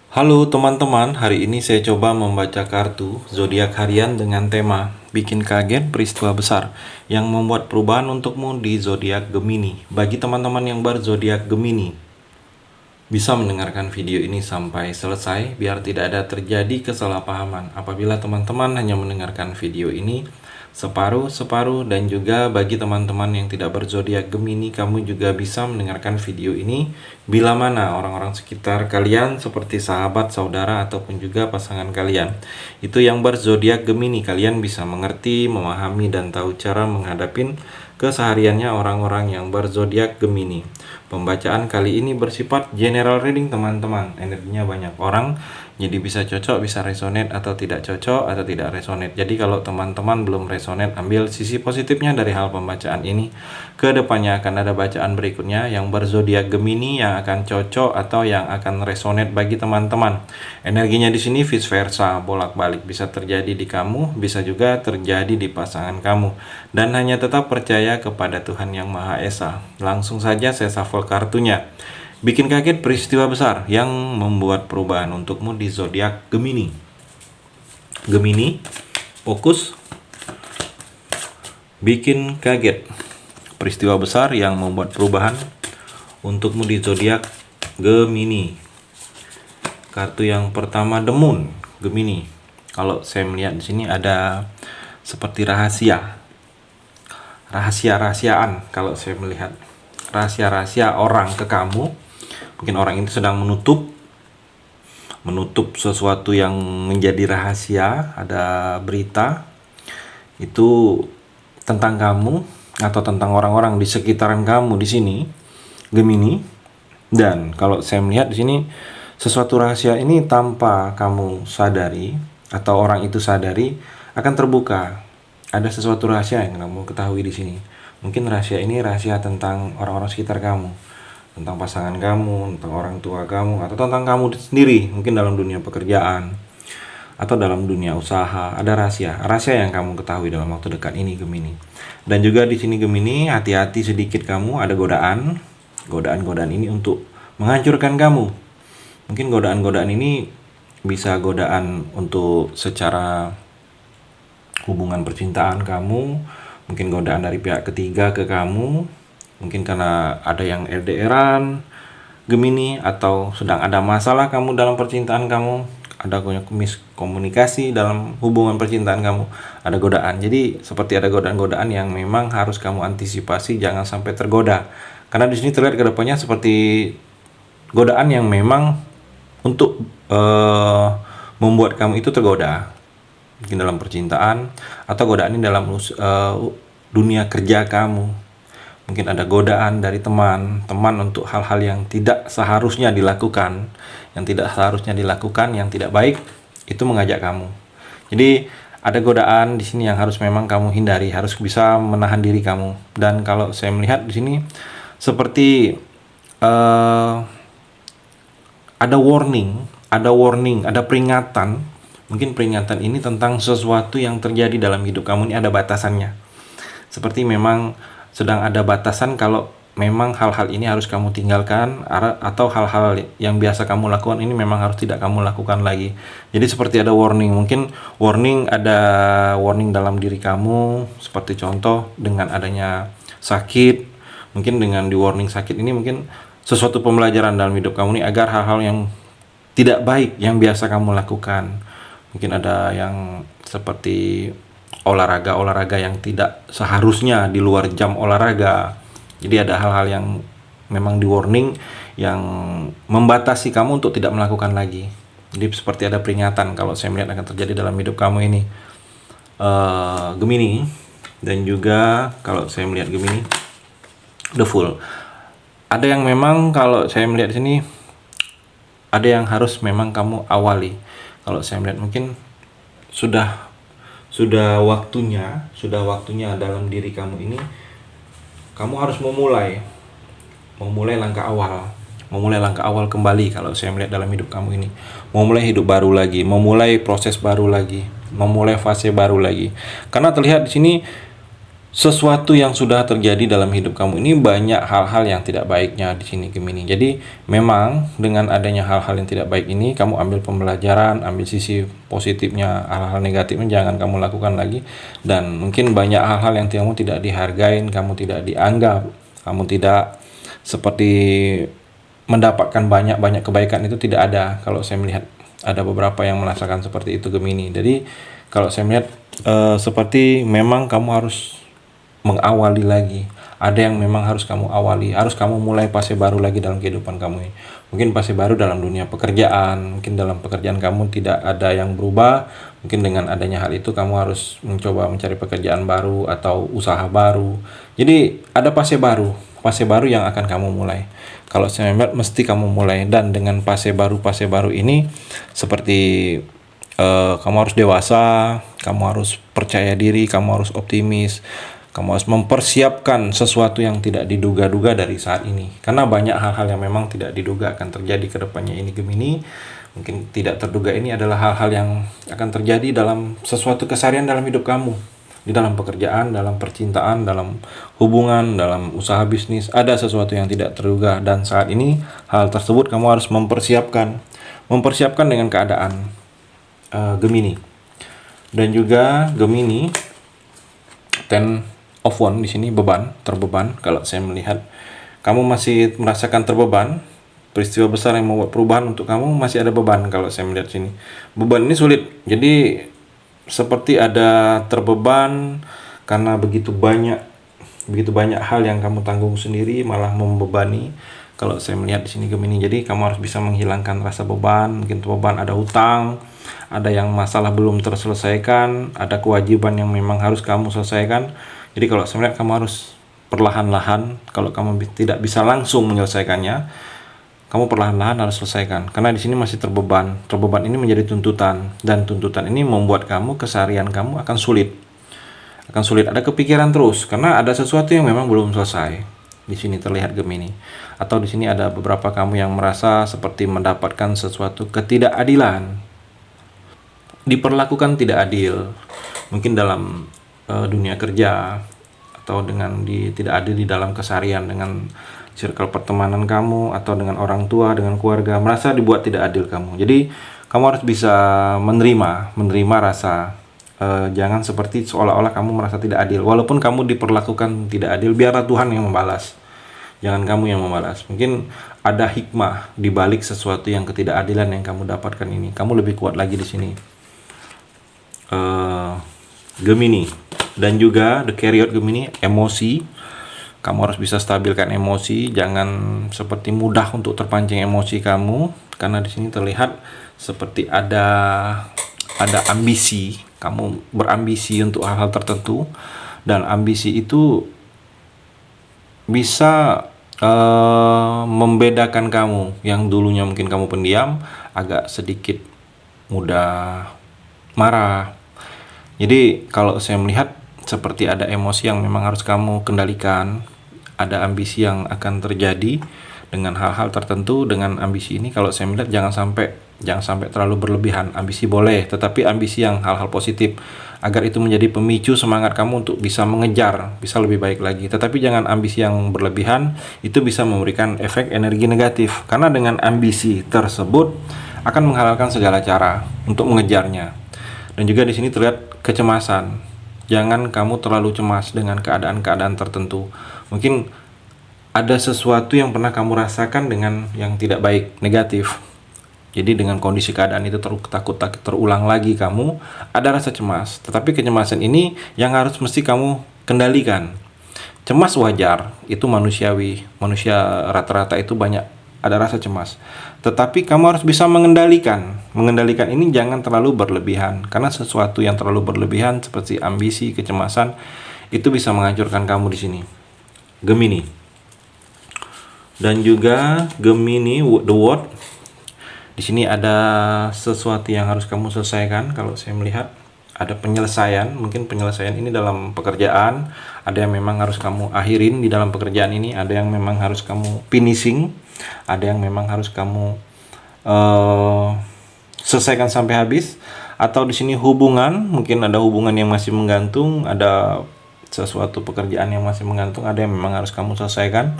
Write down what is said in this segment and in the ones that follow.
Halo teman-teman, hari ini saya coba membaca kartu zodiak harian dengan tema bikin kaget peristiwa besar yang membuat perubahan untukmu di zodiak Gemini. Bagi teman-teman yang berzodiak Gemini, bisa mendengarkan video ini sampai selesai biar tidak ada terjadi kesalahpahaman apabila teman-teman hanya mendengarkan video ini separuh-separuh, dan juga bagi teman-teman yang tidak berzodiak Gemini, kamu juga bisa mendengarkan video ini bila mana orang-orang sekitar kalian seperti sahabat, saudara, ataupun juga pasangan kalian itu yang berzodiak Gemini, kalian bisa mengerti, memahami, dan tahu cara menghadapi kesehariannya orang-orang yang berzodiak Gemini. Pembacaan kali ini bersifat general reading teman-teman, energinya banyak orang, jadi bisa cocok, bisa resonate, atau tidak cocok, atau tidak resonate. Jadi kalau teman-teman belum resonate, ambil sisi positifnya dari hal pembacaan ini. Kedepannya akan ada bacaan berikutnya yang berzodiak Gemini yang akan cocok atau yang akan resonate bagi teman-teman. Energinya di sini vice versa, bolak-balik, bisa terjadi di kamu, bisa juga terjadi di pasangan kamu. Dan hanya tetap percaya kepada Tuhan Yang Maha Esa. Langsung saja saya shuffle kartunya. Bikin kaget peristiwa besar yang membuat perubahan untukmu di zodiak Gemini. Gemini, fokus. Bikin kaget peristiwa besar yang membuat perubahan untukmu di zodiak Gemini. Kartu yang pertama, The Moon, Gemini. Kalau saya melihat di sini ada seperti rahasia-rahasiaan. Kalau saya melihat rahasia-rahasia orang ke kamu, mungkin orang itu sedang menutup sesuatu yang menjadi rahasia. Ada berita itu tentang kamu atau tentang orang-orang di sekitaran kamu di sini, Gemini. Dan kalau saya melihat di sini sesuatu rahasia ini tanpa kamu sadari atau orang itu sadari akan terbuka. Ada sesuatu rahasia yang kamu ketahui di sini. Mungkin rahasia ini rahasia tentang orang-orang sekitar kamu, tentang pasangan kamu, tentang orang tua kamu, atau tentang kamu sendiri. Mungkin dalam dunia pekerjaan atau dalam dunia usaha ada rahasia yang kamu ketahui dalam waktu dekat ini, Gemini. Dan juga di sini Gemini, hati-hati sedikit, kamu ada godaan ini untuk menghancurkan kamu. Mungkin godaan-godaan ini bisa godaan untuk secara hubungan percintaan kamu, mungkin godaan dari pihak ketiga ke kamu, mungkin karena ada yang LDRan Gemini, atau sedang ada masalah kamu dalam percintaan kamu, ada miskomunikasi dalam hubungan percintaan kamu, ada godaan. Jadi seperti ada godaan-godaan yang memang harus kamu antisipasi, jangan sampai tergoda. Karena di sini terlihat kedepannya seperti godaan yang memang untuk membuat kamu itu tergoda, mungkin dalam percintaan, atau godaan ini dalam dunia kerja kamu. Mungkin ada godaan dari teman untuk hal-hal yang tidak seharusnya dilakukan, yang tidak baik, itu mengajak kamu. Jadi ada godaan di sini yang harus memang kamu hindari, harus bisa menahan diri kamu. Dan kalau saya melihat di sini seperti ada warning, ada peringatan. Mungkin peringatan ini tentang sesuatu yang terjadi dalam hidup kamu, ini ada batasannya. Seperti memang sedang ada batasan kalau memang hal-hal ini harus kamu tinggalkan, atau hal-hal yang biasa kamu lakukan ini memang harus tidak kamu lakukan lagi. Jadi seperti ada warning, mungkin ada warning dalam diri kamu, seperti contoh dengan adanya sakit. Mungkin dengan di warning sakit ini mungkin sesuatu pembelajaran dalam hidup kamu ini, agar hal-hal yang tidak baik yang biasa kamu lakukan. Mungkin ada yang seperti olahraga yang tidak seharusnya di luar jam olahraga. Jadi ada hal-hal yang memang di warning yang membatasi kamu untuk tidak melakukan lagi. Jadi seperti ada peringatan kalau saya melihat akan terjadi dalam hidup kamu ini, Gemini. Dan juga kalau saya melihat Gemini, The Fool. Ada yang memang kalau saya melihat di sini ada yang harus memang kamu awali. Kalau saya melihat mungkin sudah waktunya dalam diri kamu ini, kamu harus memulai langkah awal kembali. Kalau saya melihat dalam hidup kamu ini, memulai hidup baru lagi, memulai proses baru lagi, memulai fase baru lagi. Karena terlihat di sini sesuatu yang sudah terjadi dalam hidup kamu ini banyak hal-hal yang tidak baiknya di sini Gemini. Jadi memang dengan adanya hal-hal yang tidak baik ini kamu ambil pembelajaran, ambil sisi positifnya, hal-hal negatifnya jangan kamu lakukan lagi. Dan mungkin banyak hal-hal yang kamu tidak dihargain, kamu tidak dianggap, kamu tidak seperti mendapatkan banyak kebaikan itu tidak ada. Kalau saya melihat ada beberapa yang merasakan seperti itu Gemini. Jadi kalau saya melihat seperti memang kamu harus mengawali lagi. Ada yang memang harus kamu awali, harus kamu mulai fase baru lagi dalam kehidupan kamu ini. Mungkin fase baru dalam dunia pekerjaan, mungkin dalam pekerjaan kamu tidak ada yang berubah, mungkin dengan adanya hal itu kamu harus mencoba mencari pekerjaan baru atau usaha baru. Jadi ada fase baru yang akan kamu mulai. Kalau saya melihat mesti kamu mulai, dan dengan fase baru ini seperti kamu harus dewasa, kamu harus percaya diri, kamu harus optimis. Kamu harus mempersiapkan sesuatu yang tidak diduga-duga dari saat ini. Karena banyak hal-hal yang memang tidak diduga akan terjadi ke depannya ini Gemini. Mungkin tidak terduga ini adalah hal-hal yang akan terjadi dalam sesuatu keseharian dalam hidup kamu. Di dalam pekerjaan, dalam percintaan, dalam hubungan, dalam usaha bisnis. Ada sesuatu yang tidak terduga. Dan saat ini hal tersebut kamu harus mempersiapkan. Mempersiapkan dengan keadaan Gemini. Dan juga Gemini, Ten of One di sini terbeban. Kalau saya melihat kamu masih merasakan terbeban, peristiwa besar yang membuat perubahan untuk kamu masih ada beban. Kalau saya melihat sini, beban ini sulit. Jadi seperti ada terbeban karena begitu banyak hal yang kamu tanggung sendiri, malah membebani. Kalau saya melihat di sini Gemini, jadi kamu harus bisa menghilangkan rasa beban. Mungkin beban ada hutang, ada yang masalah belum terselesaikan, ada kewajiban yang memang harus kamu selesaikan. Jadi kalau saya melihat kamu harus perlahan-lahan, kalau kamu tidak bisa langsung menyelesaikannya, kamu perlahan-lahan harus selesaikan. Karena di sini masih terbeban. Terbeban ini menjadi tuntutan, dan tuntutan ini membuat kamu keseharian kamu akan sulit. Ada kepikiran terus karena ada sesuatu yang memang belum selesai. Di sini terlihat Gemini. Atau di sini ada beberapa kamu yang merasa seperti mendapatkan sesuatu ketidakadilan. Diperlakukan tidak adil. Mungkin dalam dunia kerja, atau tidak adil di dalam keseharian dengan circle pertemanan kamu, atau dengan orang tua, dengan keluarga, merasa dibuat tidak adil kamu. Jadi kamu harus bisa menerima rasa jangan seperti seolah-olah kamu merasa tidak adil. Walaupun kamu diperlakukan tidak adil, biarlah Tuhan yang membalas. Jangan kamu yang membalas. Mungkin ada hikmah di balik sesuatu yang ketidakadilan yang kamu dapatkan ini. Kamu lebih kuat lagi di sini. Gemini. Dan juga the carrier Gemini, emosi. Kamu harus bisa stabilkan emosi, jangan seperti mudah untuk terpancing emosi kamu, karena di sini terlihat seperti ada ambisi. Kamu berambisi untuk hal-hal tertentu, dan ambisi itu bisa membedakan kamu yang dulunya mungkin kamu pendiam, agak sedikit mudah marah. Jadi kalau saya melihat seperti ada emosi yang memang harus kamu kendalikan, ada ambisi yang akan terjadi dengan hal-hal tertentu. Dengan ambisi ini kalau saya melihat jangan sampai terlalu berlebihan. Ambisi boleh, tetapi ambisi yang hal-hal positif, agar itu menjadi pemicu semangat kamu untuk bisa mengejar, bisa lebih baik lagi. Tetapi jangan ambisi yang berlebihan, itu bisa memberikan efek energi negatif, karena dengan ambisi tersebut akan menghalalkan segala cara untuk mengejarnya. Dan juga di sini terlihat kecemasan. Jangan kamu terlalu cemas dengan keadaan-keadaan tertentu. Mungkin ada sesuatu yang pernah kamu rasakan dengan yang tidak baik, negatif. Jadi dengan kondisi keadaan itu takut terulang lagi, kamu ada rasa cemas. Tetapi kecemasan ini yang harus mesti kamu kendalikan. Cemas wajar, itu manusiawi. Manusia rata-rata itu ada rasa cemas. Tetapi kamu harus bisa mengendalikan. Mengendalikan ini jangan terlalu berlebihan, karena sesuatu yang terlalu berlebihan seperti ambisi, kecemasan, itu bisa menghancurkan kamu di sini. Gemini. Dan juga Gemini, the World. Di sini ada sesuatu yang harus kamu selesaikan. Kalau saya melihat ada penyelesaian, mungkin penyelesaian ini dalam pekerjaan, ada yang memang harus kamu akhirin di dalam pekerjaan ini, ada yang memang harus kamu finishing, ada yang memang harus kamu selesaikan sampai habis. Atau di sini hubungan, mungkin ada hubungan yang masih menggantung, ada sesuatu pekerjaan yang masih menggantung, ada yang memang harus kamu selesaikan.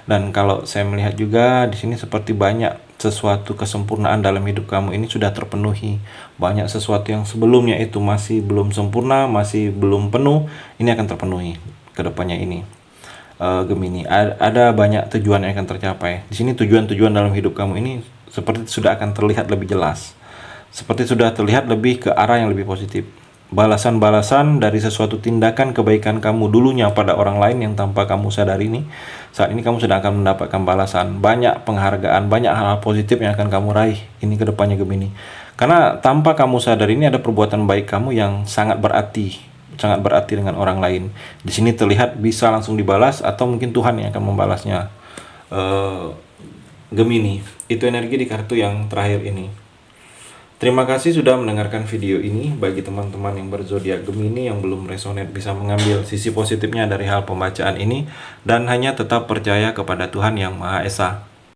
Dan kalau saya melihat juga di sini seperti banyak sesuatu kesempurnaan dalam hidup kamu ini sudah terpenuhi. Banyak sesuatu yang sebelumnya itu masih belum sempurna, masih belum penuh, ini akan terpenuhi ke depannya ini. Gemini, ada banyak tujuan yang akan tercapai. Di sini tujuan-tujuan dalam hidup kamu ini seperti sudah akan terlihat lebih jelas. Seperti sudah terlihat lebih ke arah yang lebih positif. Balasan-balasan dari sesuatu tindakan kebaikan kamu dulunya pada orang lain yang tanpa kamu sadari ini, saat ini kamu sudah akan mendapatkan balasan. Banyak penghargaan, banyak hal positif yang akan kamu raih ini ke depannya Gemini. Karena tanpa kamu sadari ini ada perbuatan baik kamu yang sangat berarti dengan orang lain. Di sini terlihat bisa langsung dibalas atau mungkin Tuhan yang akan membalasnya. Gemini, itu energi di kartu yang terakhir ini. Terima kasih sudah mendengarkan video ini. Bagi teman-teman yang berzodiak Gemini yang belum resonate, bisa mengambil sisi positifnya dari hal pembacaan ini dan hanya tetap percaya kepada Tuhan Yang Maha Esa.